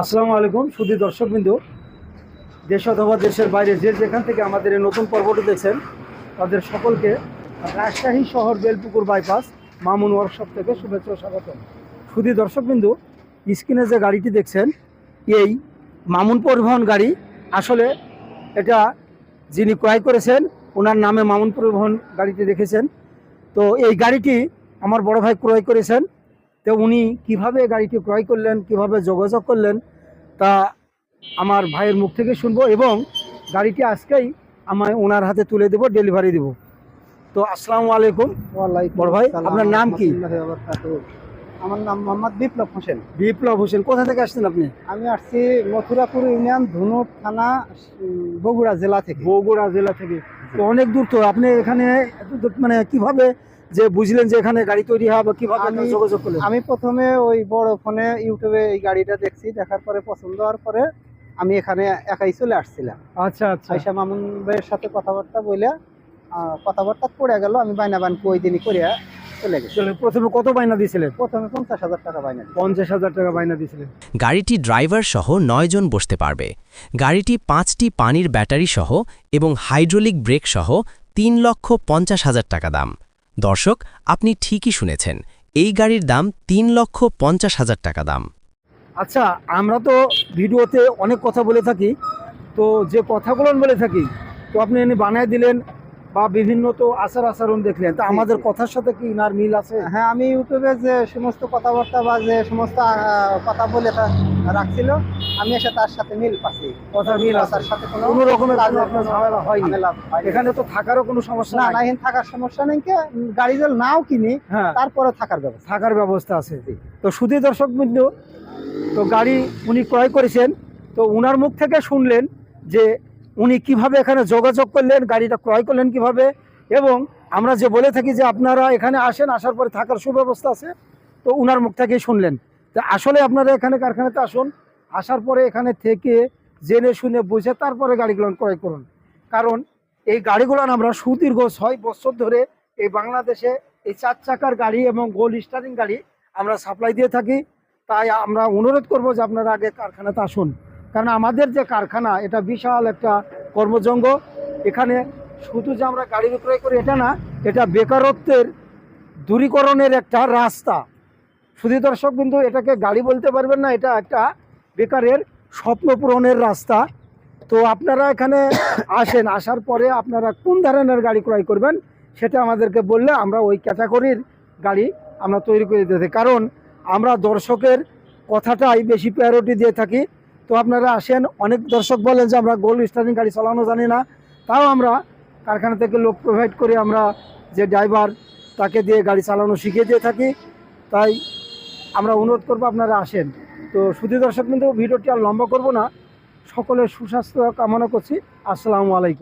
আসসালামু আলাইকুম সুধী দর্শকবৃন্দ, দেশ অথবা দেশের বাইরে যে যেখান থেকে আমাদের এই নতুন পর্বটি দেখছেন তাদের সকলকে রাজশাহী শহর বেলপুকুর বাইপাস মামুন ওয়ার্কশপ থেকে শুভেচ্ছা ও স্বাগতম। সুধী দর্শকবৃন্দ, স্ক্রিনে যে গাড়িটি দেখছেন এই মামুন পরিবহন গাড়ি। আসলে এটা যিনি ক্রয় করেছেন ওনার নামে মামুন পরিবহন গাড়িটি রেখেছেন। তো এই গাড়িটি আমার বড় ভাই ক্রয় করেছেন। তো উনি কিভাবে গাড়িটি ক্রয় করলেন, কিভাবে যোগাযোগ করলেন, তা আমার ভাইয়ের মুখ থেকে শুনবো এবং গাড়িটি আজকেই আমায় ওনার হাতে তুলে দেব, ডেলিভারি দেব। তো আসসালামু আলাইকুম বড় ভাই, আপনার নাম কি? আমার নাম মোহাম্মদ বিপ্লব হোসেন। বিপ্লব হোসেন। কোথা থেকে আসছেন আপনি? আমি আসছি মথুরাপুর ইউনিয়ন, ধুনুট থানা, বগুড়া জেলা থেকে। বগুড়া জেলা থেকে? তো অনেক দূর। তো আপনি এখানে মানে কিভাবে যে বুঝলেন যে এখানে গাড়ি তৈরি হয় বা কিভাবে যোগাযোগ করলেন? আমি প্রথমে ওই বড় ফোনে ইউটিউবে এই গাড়িটা দেখছি, দেখার পরে পছন্দ হওয়ার পরে আমি এখানে একাই চলে আসছিলাম। আচ্ছা আচ্ছা। আয়শা মামুন ভাইয়ের সাথে কথাবার্তা বলে কথাবার্তা পড়ে গেল, আমি বাইনা বান ওই দিনই করিয়া চলে গেছি। প্রথমে কত বাইনা দিয়েছিলেন? প্রথমে 50,000 টাকা বাইনা। 50,000 টাকা বাইনা দিয়েছিলেন। গাড়িটি ড্রাইভার সহ 9 জন বসতে পারবে। গাড়িটি 5টি পানির ব্যাটারি সহ এবং হাইড্রোলিক ব্রেক সহ 3,50,000 টাকা দাম। দর্শক, আপনি ঠিকই শুনেছেন, এই গাড়ির দাম 3,50,000 টাকা দাম। আচ্ছা, আমরা তো ভিডিওতে অনেক কথা বলে থাকি, তো যে কথাগুলো বলে থাকি তো আপনি এনে বানায় দিলেন বা বিভিন্ন তো আচরণ দেখলেন, তা আমাদের কথার সাথে কি ইনার মিল আছে? হ্যাঁ, আমি ইউটিউবে যে সমস্ত কথাবার্তা বা যে সমস্ত কথা বলে রাখছিল, আমি এসে তার সাথে মিল পাচ্ছি। কথার মিল আছে, তার সাথে কোনো রকমের আপনার ঝামেলা হয়নি? এখানে তো থাকারও কোনো সমস্যা না, এখানে থাকার সমস্যা নেই। গাড়ি যদি নাও কিনি, হ্যাঁ, তারপরে থাকার ব্যবস্থা আছে। তো সুধী দর্শকবৃন্দ, তো গাড়ি উনি ক্রয় করেছেন, তো উনার মুখ থেকে শুনলেন যে উনি কিভাবে এখানে যোগাযোগ করলেন, গাড়িটা ক্রয় করলেন কিভাবে। এবং আমরা যে বলে থাকি যে আপনারা এখানে আসেন, আসার পরে থাকার সুব্যবস্থা আছে, তো উনার মুখ থেকেই শুনলেন। তো আসলে আপনারা এখানে কারখানাতে আসুন, আসার পরে এখানে থেকে জেনে শুনে বুঝে তারপরে গাড়িগুলো ক্রয় করুন। কারণ এই গাড়িগুলো আমরা সুদীর্ঘ 6 বছর ধরে এই বাংলাদেশে এই 4 চাকার গাড়ি এবং গোল্ড স্টারিং গাড়ি আমরা সাপ্লাই দিয়ে থাকি। তাই আমরা অনুরোধ করব যে আপনারা আগে কারখানাতে আসুন, কারণ আমাদের যে কারখানা এটা বিশাল একটা কর্মজঙ্গ। এখানে শুধু যে আমরা গাড়ি বিক্রয় করি এটা না, এটা বেকারত্বের দূরীকরণের একটা রাস্তা। শুধু দর্শক কিন্তু এটাকে গাড়ি বলতে পারবেন না, এটা একটা বেকারের স্বপ্ন পূরণের রাস্তা। তো আপনারা এখানে আসেন, আসার পরে আপনারা কোন ধরনের গাড়ি ক্রয় করবেন সেটা আমাদেরকে বললে আমরা ওই ক্যাটাগরির গাড়ি আমরা তৈরি করে দিতে, কারণ আমরা দর্শকের কথাটাই বেশি প্রায়োরিটি দিয়ে থাকি। তো আপনারা আসেন। অনেক দর্শক বলেন যে আমরা গোল্ড স্টারিং গাড়ি চালানো জানি না, তাও আমরা কারখানা থেকে লোক প্রোভাইড করে আমরা যে ড্রাইভার তাকে দিয়ে গাড়ি চালানো শিখিয়ে দিয়ে থাকি। তাই আমরা অনুরোধ করবো আপনারা আসেন। তো শুধু দর্শক কিন্তু ভিডিওটি আর লম্বা করব না, সকলের সুস্বাস্থ্য কামনা করছি। আসসালামু আলাইকুম।